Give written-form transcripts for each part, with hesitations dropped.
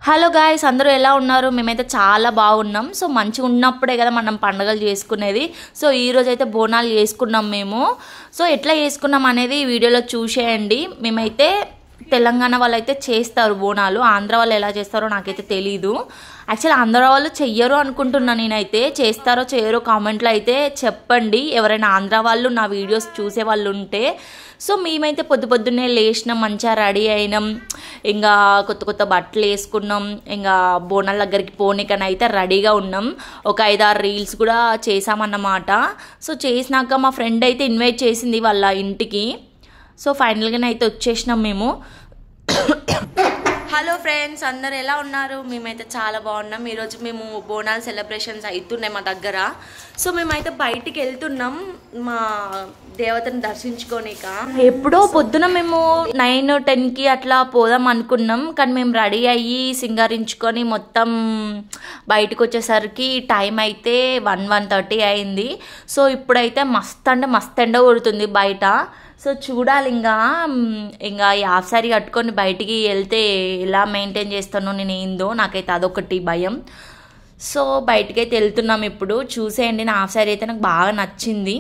Hello guys, అందరూ ఎలా ఉన్నారు? మేమైతే చాలా బాగున్నాం. సో మంచిగా ఉన్నప్పుడే కదా మనం పండుగలు చేసుకునేది. సో ఈరోజు అయితే బోనాలు చేసుకున్నాం మేము. సో ఎట్లా చేసుకున్నాం అనేది ఈ వీడియోలో చూసేయండి. మేమైతే తెలంగాణ వాళ్ళు అయితే చేస్తారు బోనాలు, ఆంధ్ర వాళ్ళు ఎలా చేస్తారో నాకైతే తెలీదు. యాక్చువల్లీ ఆంధ్ర వాళ్ళు చెయ్యరు అనుకుంటున్నాను నేనైతే. చేస్తారో చేయరో కామెంట్లో అయితే చెప్పండి, ఎవరైనా ఆంధ్ర వాళ్ళు నా వీడియోస్ చూసే వాళ్ళు ఉంటే. సో మేమైతే పొద్దున్నే లేచినాం, మంచిగా రెడీ అయినాం, ఇంకా కొత్త బట్టలు వేసుకున్నాం, ఇంకా బోనాల దగ్గరికి పోనీకని అయితే రెడీగా ఉన్నాం. ఒక 5-6 రీల్స్ కూడా చేసామన్నమాట. సో చేసినాక మా ఫ్రెండ్ అయితే ఇన్వైట్ చేసింది వాళ్ళ ఇంటికి. సో ఫైనల్గా అయితే వచ్చేసినాం మేము. హలో ఫ్రెండ్స్, అందరు ఎలా ఉన్నారు? మేమైతే చాలా బాగున్నాం. ఈరోజు మేము బోనాల సెలబ్రేషన్స్ అవుతున్నాయి మా దగ్గర. సో మేమైతే బయటికి వెళ్తున్నాం మా దేవతను దర్శించుకోనిక. ఎప్పుడో పొద్దున మేము 9-10కి అట్లా పోదాం అనుకున్నాం, కానీ మేము రెడీ అయ్యి సింగారించుకొని మొత్తం బయటకు వచ్చేసరికి టైం అయితే 1-1:30 అయింది. సో ఇప్పుడైతే మస్తు ఎండ కొడుతుంది బయట. సో చూడాలి, ఇంకా హాఫ్ సారీ కట్టుకొని బయటికి వెళ్తే ఎలా మెయింటైన్ చేస్తానో నేను ఏందో, నాకైతే అదొకటి భయం. సో బయటికైతే వెళ్తున్నాం ఇప్పుడు. చూసేయండి, నా హాఫ్ సారీ అయితే నాకు బాగా నచ్చింది.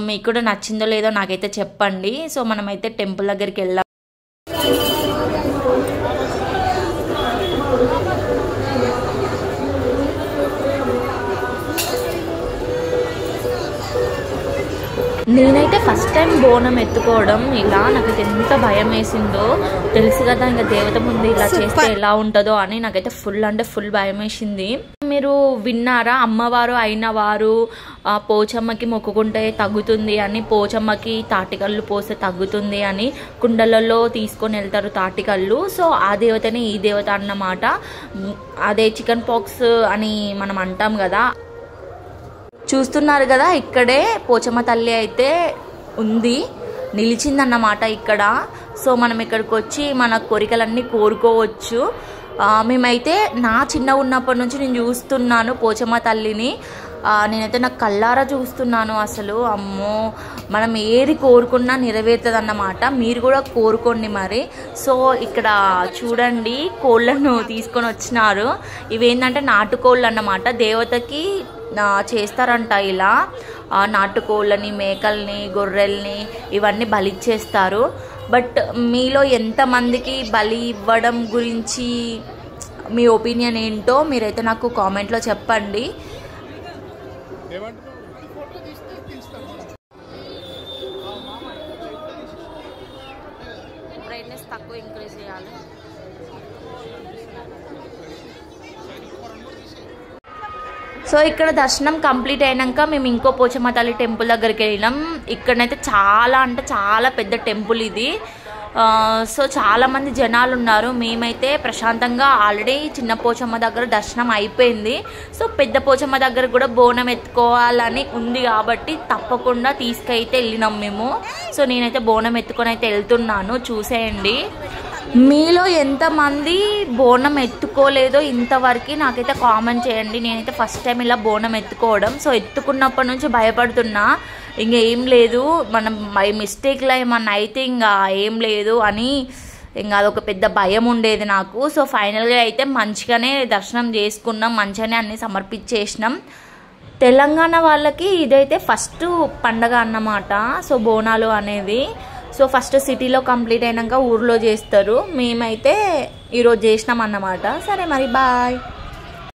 మీకు కూడా నచ్చిందో లేదో నాకైతే చెప్పండి. సో మనమైతే టెంపుల్ దగ్గరికి వెళ్దాం. నేనైతే ఫస్ట్ టైం బోనం ఎత్తుకోవడం ఇలా, నాకైతే ఎంత భయం వేసిందో తెలుసు కదా. ఇంకా దేవత ముందు ఇలా చేస్తే ఎలా ఉంటుందో అని నాకైతే ఫుల్ భయం వేసింది. మీరు విన్నారా, అమ్మవారు అయిన వారు పోచమ్మకి మొక్కుకుంటే తగ్గుతుంది అని, పోచమ్మకి తాటికల్లు పోస్తే తగ్గుతుంది అని కుండలలో తీసుకొని వెళ్తారు తాటికల్లు. సో ఆ దేవతనే ఈ దేవత అన్నమాట. అదే చికెన్ పాక్స్ అని మనం అంటాం కదా. చూస్తున్నారు కదా, ఇక్కడే పోచమ్మ తల్లి అయితే ఉంది, నిలిచిందన్నమాట ఇక్కడ. సో మనం ఇక్కడికి వచ్చి మన కోరికలన్నీ కోరుకోవచ్చు. మేమైతే నా చిన్న ఉన్నప్పటి నుంచి నేను చూస్తున్నాను పోచమ్మ తల్లిని. నేనైతే నాకు కళ్ళారా చూస్తున్నాను. అసలు అమ్మో, మనం ఏది కోరుకున్నా నెరవేరుతుంది అన్నమాట. మీరు కూడా కోరుకోండి మరి. సో ఇక్కడ చూడండి, కోళ్ళను తీసుకొని వచ్చినారు. ఇవేంటంటే నాటుకోళ్ళు అన్నమాట. దేవతకి చేస్తారంట ఇలా, నాటుకోళ్ళని, మేకల్ని, గొర్రెల్ని ఇవన్నీ బలిచ్చేస్తారు. బట్ మీలో ఎంతమందికి బలి ఇవ్వడం గురించి మీ ఒపీనియన్ ఏంటో మీరైతే నాకు కామెంట్లో చెప్పండి. బ్రైట్నెస్ తక్కువ ఇంక్రీజ్ చేయాలి. సో ఇక్కడ దర్శనం కంప్లీట్ అయినాక మేము ఇంకో పోచమ్మ తల్లి టెంపుల్ దగ్గరికి వెళ్ళినాం. ఇక్కడనైతే చాలా పెద్ద టెంపుల్ ఇది. సో చాలామంది జనాలు ఉన్నారు. మేమైతే ప్రశాంతంగా ఆల్రెడీ చిన్న పోచమ్మ దగ్గర దర్శనం అయిపోయింది. సో పెద్ద పోచమ్మ దగ్గర కూడా బోనం ఎత్తుకోవాలని ఉంది కాబట్టి తప్పకుండా తీసుకైతే వెళ్ళినాం మేము. సో నేనైతే బోనం ఎత్తుకొని అయితే వెళ్తున్నాను. చూసేయండి, మీలో ఎంతమంది బోనం ఎత్తుకోలేదో ఇంతవరకు నాకైతే కామెంట్ చేయండి. నేనైతే ఫస్ట్ టైం ఇలా బోనం ఎత్తుకోవడం. సో ఎత్తుకున్నప్పటి నుంచి భయపడుతున్నా, ఇంకా ఏం లేదు, మనం మిస్టేక్లో ఏమన్నా అయితే ఇంకా ఏం లేదు అని, ఇంకా అదొక పెద్ద భయం ఉండేది నాకు. సో ఫైనల్గా అయితే మంచిగానే దర్శనం చేసుకున్నాం, మంచిగానే అన్నీ సమర్పించేసినాం. తెలంగాణ వాళ్ళకి ఇదైతే ఫస్ట్ పండగ అన్నమాట. సో బోనాలు అనేది సో ఫస్ట్ సిటీలో కంప్లీట్ అయినాక ఊర్లో చేస్తారు. మేమైతే ఈరోజు చేసినాం అన్నమాట. సరే మరి, బాయ్.